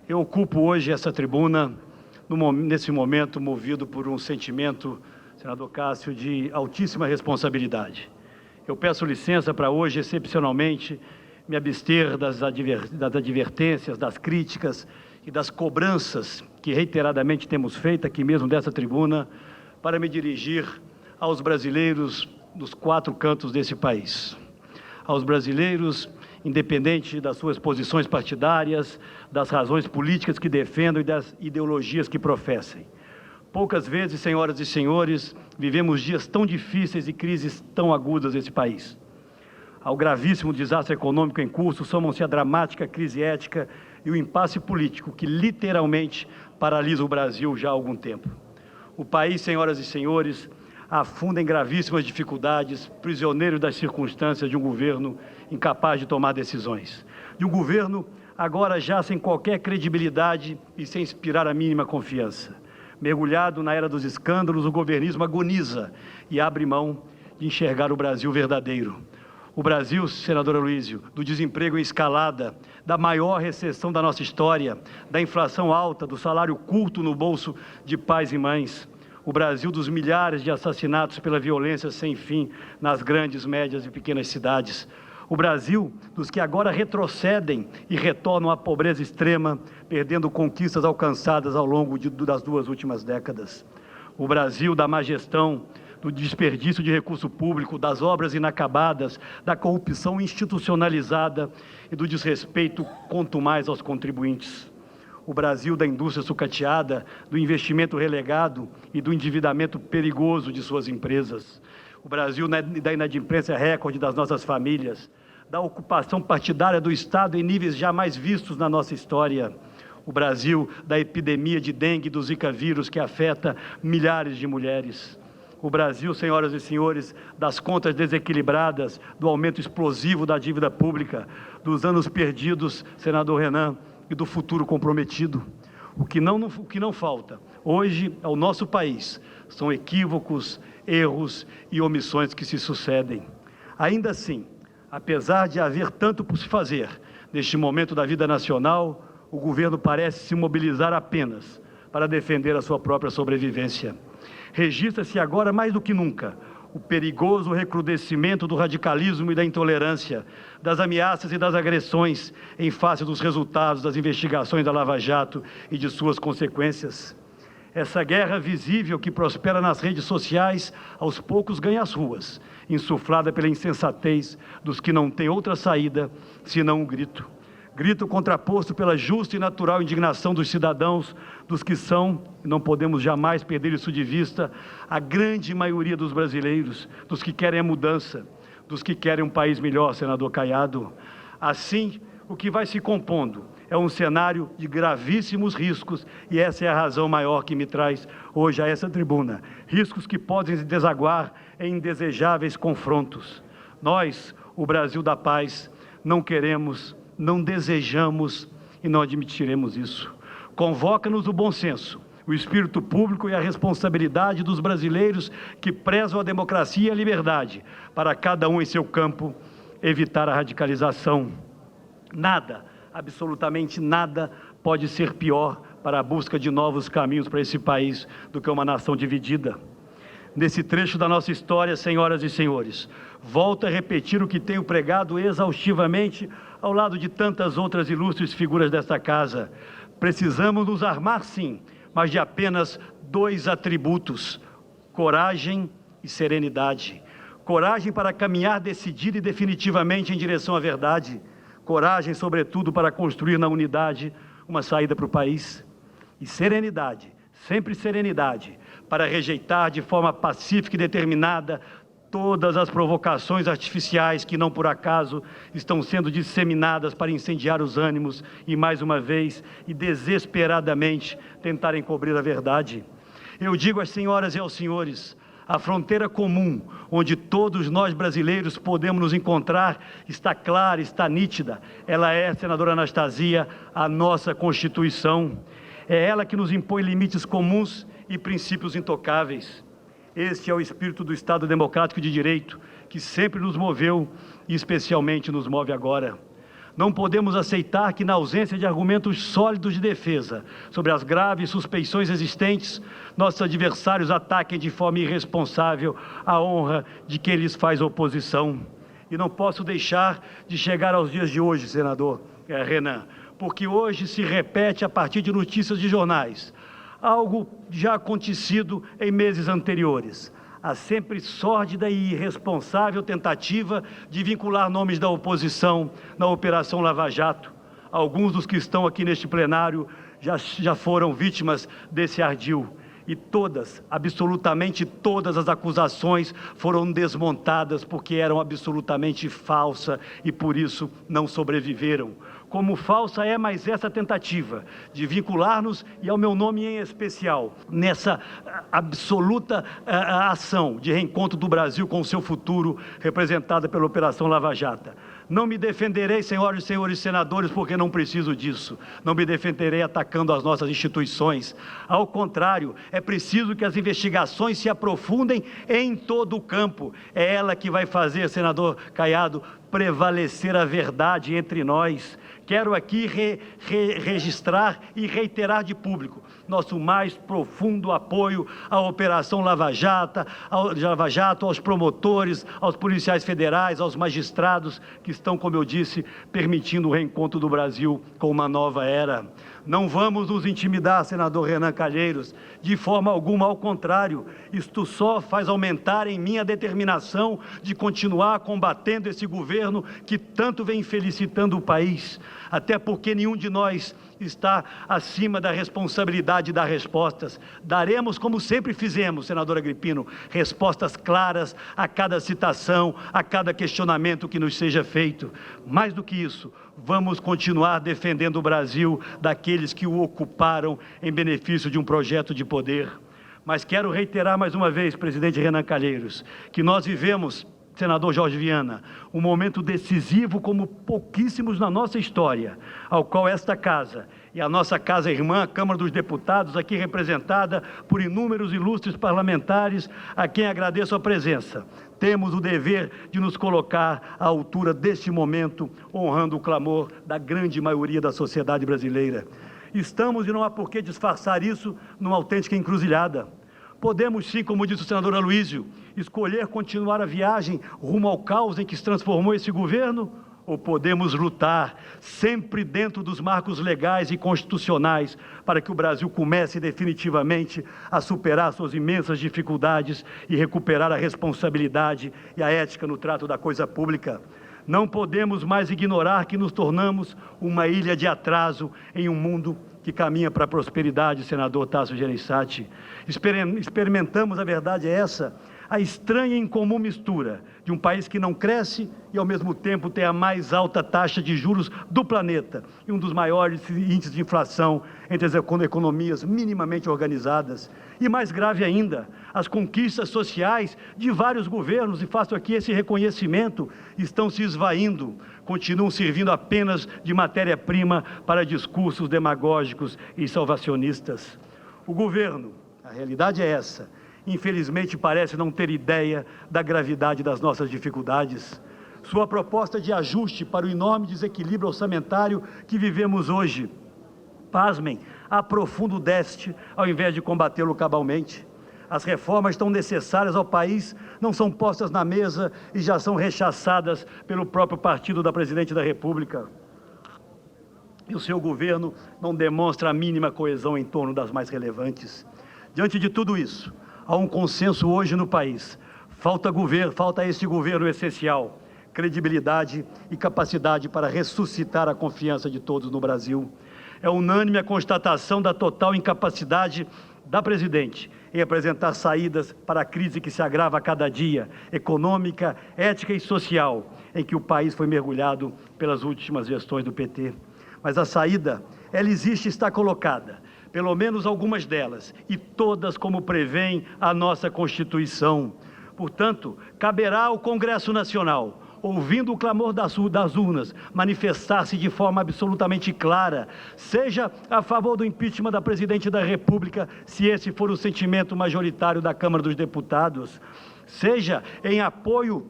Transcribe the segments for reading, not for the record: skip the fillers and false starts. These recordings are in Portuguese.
Eu ocupo hoje essa tribuna, nesse momento, movido por um sentimento, senador Cássio, de altíssima responsabilidade. Eu peço licença para hoje, excepcionalmente, me abster das advertências, das críticas e das cobranças que reiteradamente temos feito aqui mesmo dessa tribuna, para me dirigir aos brasileiros dos quatro cantos desse país. Aos brasileiros, independente das suas posições partidárias, das razões políticas que defendam e das ideologias que professem. Poucas vezes, senhoras e senhores, vivemos dias tão difíceis e crises tão agudas nesse país. Ao gravíssimo desastre econômico em curso, somam-se a dramática crise ética e o impasse político que literalmente paralisa o Brasil já há algum tempo. O país, senhoras e senhores, afunda em gravíssimas dificuldades, prisioneiro das circunstâncias de um governo incapaz de tomar decisões. De um governo agora já sem qualquer credibilidade e sem inspirar a mínima confiança. Mergulhado na era dos escândalos, o governismo agoniza e abre mão de enxergar o Brasil verdadeiro. O Brasil, senador Aloysio, do desemprego em escalada, da maior recessão da nossa história, da inflação alta, do salário curto no bolso de pais e mães. O Brasil dos milhares de assassinatos pela violência sem fim nas grandes, médias e pequenas cidades. O Brasil dos que agora retrocedem e retornam à pobreza extrema, perdendo conquistas alcançadas ao longo das duas últimas décadas. O Brasil da má gestão, do desperdício de recurso público, das obras inacabadas, da corrupção institucionalizada e do desrespeito contumaz aos contribuintes. O Brasil da indústria sucateada, do investimento relegado e do endividamento perigoso de suas empresas. O Brasil da inadimplência recorde das nossas famílias, da ocupação partidária do Estado em níveis jamais vistos na nossa história. O Brasil da epidemia de dengue e do Zika vírus que afeta milhares de mulheres. O Brasil, senhoras e senhores, das contas desequilibradas, do aumento explosivo da dívida pública, dos anos perdidos, senador Renan, e do futuro comprometido. O que não falta hoje ao nosso país são equívocos, erros e omissões que se sucedem. Ainda assim, apesar de haver tanto por se fazer neste momento da vida nacional, o governo parece se mobilizar apenas para defender a sua própria sobrevivência. Registra-se agora mais do que nunca o perigoso recrudescimento do radicalismo e da intolerância, das ameaças e das agressões em face dos resultados das investigações da Lava Jato e de suas consequências. Essa guerra visível que prospera nas redes sociais, aos poucos ganha as ruas, insuflada pela insensatez dos que não têm outra saída senão um grito. Grito contraposto pela justa e natural indignação dos cidadãos, dos que são, e não podemos jamais perder isso de vista, a grande maioria dos brasileiros, dos que querem a mudança, dos que querem um país melhor, senador Caiado. Assim, o que vai se compondo é um cenário de gravíssimos riscos, e essa é a razão maior que me traz hoje a essa tribuna. Riscos que podem se desaguar em indesejáveis confrontos. Nós, o Brasil da paz, não queremos, não desejamos e não admitiremos isso. Convoca-nos o bom senso, o espírito público e a responsabilidade dos brasileiros que prezam a democracia e a liberdade, para cada um em seu campo evitar a radicalização. Nada, absolutamente nada, pode ser pior para a busca de novos caminhos para esse país do que uma nação dividida. Nesse trecho da nossa história, senhoras e senhores, volto a repetir o que tenho pregado exaustivamente ao lado de tantas outras ilustres figuras desta casa. Precisamos nos armar, sim, mas de apenas dois atributos: coragem e serenidade. Coragem para caminhar decidida e definitivamente em direção à verdade. Coragem, sobretudo, para construir na unidade uma saída para o país. E serenidade, sempre serenidade, para rejeitar de forma pacífica e determinada todas as provocações artificiais que, não por acaso, estão sendo disseminadas para incendiar os ânimos e, mais uma vez, e desesperadamente, tentarem cobrir a verdade. Eu digo às senhoras e aos senhores, a fronteira comum, onde todos nós brasileiros podemos nos encontrar, está clara, está nítida. Ela é, senadora Anastasia, a nossa Constituição. É ela que nos impõe limites comuns e princípios intocáveis. Este é o espírito do Estado Democrático de Direito, que sempre nos moveu e especialmente nos move agora. Não podemos aceitar que, na ausência de argumentos sólidos de defesa sobre as graves suspeições existentes, nossos adversários ataquem de forma irresponsável a honra de quem lhes faz oposição. E não posso deixar de chegar aos dias de hoje, senador Renan, porque hoje se repete a partir de notícias de jornais, algo já acontecido em meses anteriores. A sempre sórdida e irresponsável tentativa de vincular nomes da oposição na Operação Lava Jato. Alguns dos que estão aqui neste plenário já foram vítimas desse ardil. E todas, absolutamente todas as acusações foram desmontadas porque eram absolutamente falsas e por isso não sobreviveram. Como falsa é mais essa tentativa de vincular-nos, e ao meu nome em especial, nessa absoluta ação de reencontro do Brasil com o seu futuro, representada pela Operação Lava Jato. Não me defenderei, senhoras e senhores senadores, porque não preciso disso. Não me defenderei atacando as nossas instituições. Ao contrário, é preciso que as investigações se aprofundem em todo o campo. É ela que vai fazer, senador Caiado, prevalecer a verdade entre nós. Quero aqui registrar e reiterar de público nosso mais profundo apoio à Operação Lava Jato, aos promotores, aos policiais federais, aos magistrados que estão, como eu disse, permitindo o reencontro do Brasil com uma nova era. Não vamos nos intimidar, senador Renan Calheiros, de forma alguma, ao contrário, isto só faz aumentar em mim a determinação de continuar combatendo esse governo que tanto vem felicitando o país, até porque nenhum de nós está acima da responsabilidade de dar respostas. Daremos, como sempre fizemos, senador Agripino, respostas claras a cada citação, a cada questionamento que nos seja feito. Mais do que isso, vamos continuar defendendo o Brasil daqueles que o ocuparam em benefício de um projeto de poder. Mas quero reiterar mais uma vez, presidente Renan Calheiros, que nós vivemos, senador Jorge Viana, um momento decisivo como pouquíssimos na nossa história, ao qual esta casa e a nossa casa irmã, a Câmara dos Deputados, aqui representada por inúmeros ilustres parlamentares, a quem agradeço a presença. Temos o dever de nos colocar à altura deste momento, honrando o clamor da grande maioria da sociedade brasileira. Estamos, e não há por que disfarçar isso, numa autêntica encruzilhada. Podemos sim, como disse o senador Aloísio, escolher continuar a viagem rumo ao caos em que se transformou esse governo, ou podemos lutar, sempre dentro dos marcos legais e constitucionais, para que o Brasil comece definitivamente a superar suas imensas dificuldades e recuperar a responsabilidade e a ética no trato da coisa pública. Não podemos mais ignorar que nos tornamos uma ilha de atraso em um mundo que caminha para a prosperidade, senador Tasso Gereissati. Experimentamos, a verdade é essa, a estranha e incomum mistura de um país que não cresce e, ao mesmo tempo, tem a mais alta taxa de juros do planeta e um dos maiores índices de inflação entre as economias minimamente organizadas. E mais grave ainda, as conquistas sociais de vários governos, e faço aqui esse reconhecimento, estão se esvaindo, continuam servindo apenas de matéria-prima para discursos demagógicos e salvacionistas. O governo, a realidade é essa, infelizmente parece não ter ideia da gravidade das nossas dificuldades. Sua proposta de ajuste para o enorme desequilíbrio orçamentário que vivemos hoje, pasmem, aprofunda o déficit ao invés de combatê-lo cabalmente. As reformas tão necessárias ao país não são postas na mesa e já são rechaçadas pelo próprio partido da Presidente da República. E o seu governo não demonstra a mínima coesão em torno das mais relevantes. Diante de tudo isso, há um consenso hoje no país. Falta a este governo essencial, credibilidade e capacidade para ressuscitar a confiança de todos no Brasil. É unânime a constatação da total incapacidade da Presidente em apresentar saídas para a crise que se agrava a cada dia, econômica, ética e social, em que o país foi mergulhado pelas últimas gestões do PT. Mas a saída, ela existe e está colocada, pelo menos algumas delas, e todas como prevêem a nossa Constituição. Portanto, caberá ao Congresso Nacional, ouvindo o clamor das urnas, manifestar-se de forma absolutamente clara, seja a favor do impeachment da Presidente da República, se esse for o sentimento majoritário da Câmara dos Deputados, seja em apoio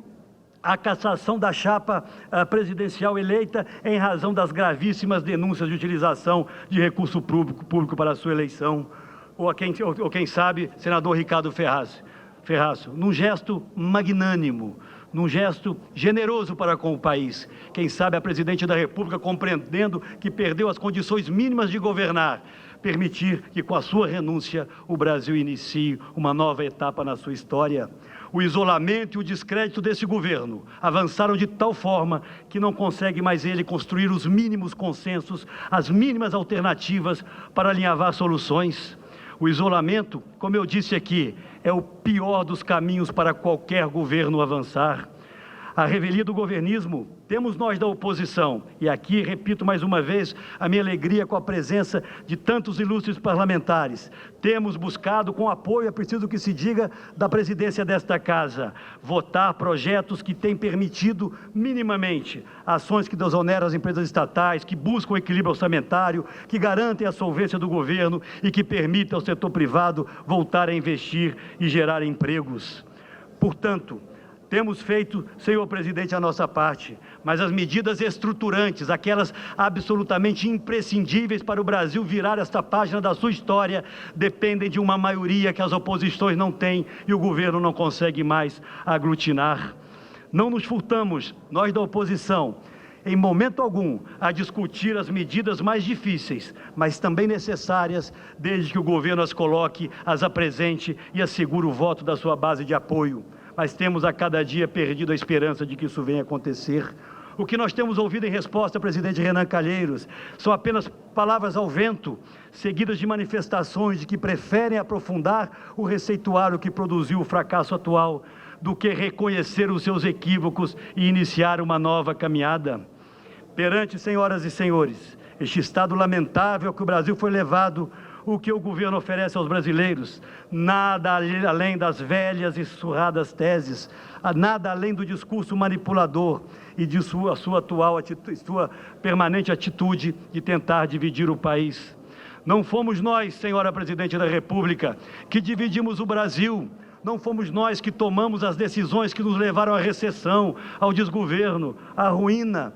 a cassação da chapa presidencial eleita em razão das gravíssimas denúncias de utilização de recurso público para a sua eleição, ou quem sabe, senador Ricardo Ferraço, num gesto magnânimo, num gesto generoso para com o país, quem sabe a presidente da República, compreendendo que perdeu as condições mínimas de governar, permitir que com a sua renúncia o Brasil inicie uma nova etapa na sua história. O isolamento e o descrédito desse governo avançaram de tal forma que não consegue mais ele construir os mínimos consensos, as mínimas alternativas para alinhavar soluções. O isolamento, como eu disse aqui, é o pior dos caminhos para qualquer governo avançar. A revelia do governismo temos nós da oposição, e aqui repito mais uma vez a minha alegria com a presença de tantos ilustres parlamentares. Temos buscado, com apoio, é preciso que se diga, da presidência desta Casa, votar projetos que têm permitido minimamente ações que desoneram as empresas estatais, que buscam o equilíbrio orçamentário, que garantem a solvência do governo e que permitam ao setor privado voltar a investir e gerar empregos. Portanto, temos feito, senhor presidente, a nossa parte, mas as medidas estruturantes, aquelas absolutamente imprescindíveis para o Brasil virar esta página da sua história, dependem de uma maioria que as oposições não têm e o governo não consegue mais aglutinar. Não nos furtamos, nós da oposição, em momento algum, a discutir as medidas mais difíceis, mas também necessárias, desde que o governo as coloque, as apresente e assegure o voto da sua base de apoio. Mas temos a cada dia perdido a esperança de que isso venha acontecer. O que nós temos ouvido em resposta ao presidente Renan Calheiros são apenas palavras ao vento, seguidas de manifestações de que preferem aprofundar o receituário que produziu o fracasso atual, do que reconhecer os seus equívocos e iniciar uma nova caminhada. Perante, senhoras e senhores, este estado lamentável que o Brasil foi levado, o que o governo oferece aos brasileiros, nada além das velhas e surradas teses, nada além do discurso manipulador e de sua permanente atitude de tentar dividir o país. Não fomos nós, senhora Presidente da República, que dividimos o Brasil. Não fomos nós que tomamos as decisões que nos levaram à recessão, ao desgoverno, à ruína,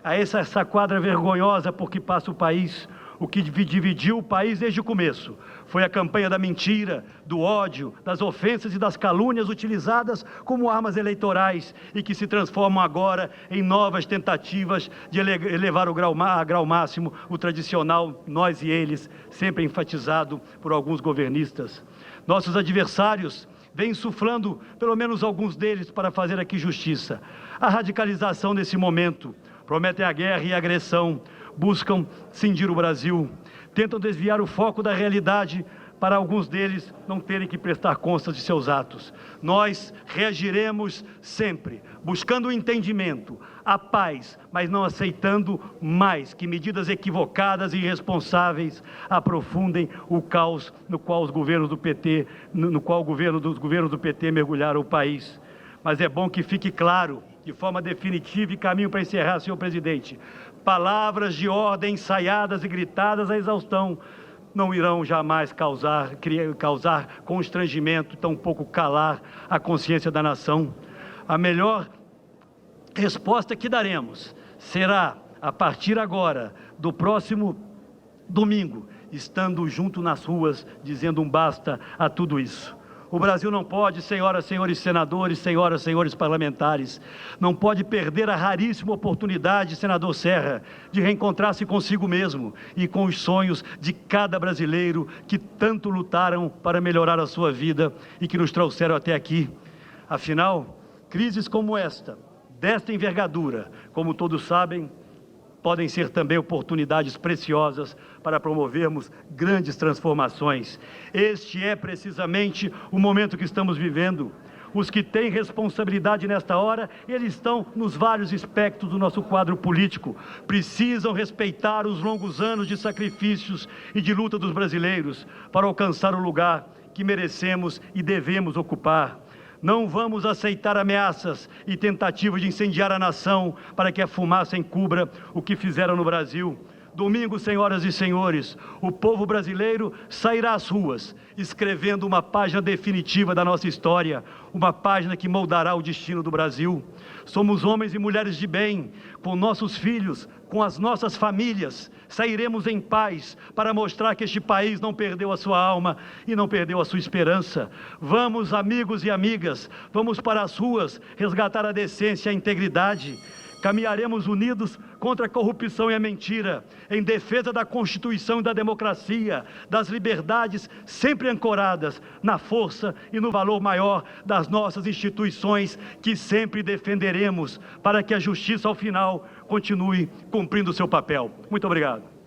a essa quadra vergonhosa por que passa o país. O que dividiu o país desde o começo foi a campanha da mentira, do ódio, das ofensas e das calúnias utilizadas como armas eleitorais e que se transformam agora em novas tentativas de elevar a grau máximo o tradicional nós e eles, sempre enfatizado por alguns governistas. Nossos adversários vêm insuflando, pelo menos alguns deles, para fazer aqui justiça. A radicalização nesse momento, prometem a guerra e a agressão, buscam cindir o Brasil, tentam desviar o foco da realidade para alguns deles não terem que prestar contas de seus atos. Nós reagiremos sempre, buscando o entendimento, a paz, mas não aceitando mais que medidas equivocadas e irresponsáveis aprofundem o caos no qual os governos do PT, os governos do PT mergulharam o país. Mas é bom que fique claro, de forma definitiva, e caminho para encerrar, senhor presidente, palavras de ordem ensaiadas e gritadas à exaustão não irão jamais causar constrangimento, tampouco calar a consciência da nação. A melhor resposta que daremos será, a partir agora, do próximo domingo, estando junto nas ruas, dizendo um basta a tudo isso. O Brasil não pode, senhoras, senhores senadores, senhoras, senhores parlamentares, não pode perder a raríssima oportunidade, senador Serra, de reencontrar-se consigo mesmo e com os sonhos de cada brasileiro que tanto lutaram para melhorar a sua vida e que nos trouxeram até aqui. Afinal, crises como esta, desta envergadura, como todos sabem, podem ser também oportunidades preciosas para promovermos grandes transformações. Este é precisamente o momento que estamos vivendo. Os que têm responsabilidade nesta hora, eles estão nos vários espectros do nosso quadro político. Precisam respeitar os longos anos de sacrifícios e de luta dos brasileiros para alcançar o lugar que merecemos e devemos ocupar. Não vamos aceitar ameaças e tentativas de incendiar a nação para que a fumaça encubra o que fizeram no Brasil. Domingo, senhoras e senhores, o povo brasileiro sairá às ruas, escrevendo uma página definitiva da nossa história, uma página que moldará o destino do Brasil. Somos homens e mulheres de bem, com nossos filhos, com as nossas famílias, sairemos em paz para mostrar que este país não perdeu a sua alma e não perdeu a sua esperança. Vamos, amigos e amigas, vamos para as ruas resgatar a decência e a integridade. Caminharemos unidos contra a corrupção e a mentira, em defesa da Constituição e da democracia, das liberdades sempre ancoradas na força e no valor maior das nossas instituições, que sempre defenderemos para que a justiça, ao final, continue cumprindo o seu papel. Muito obrigado.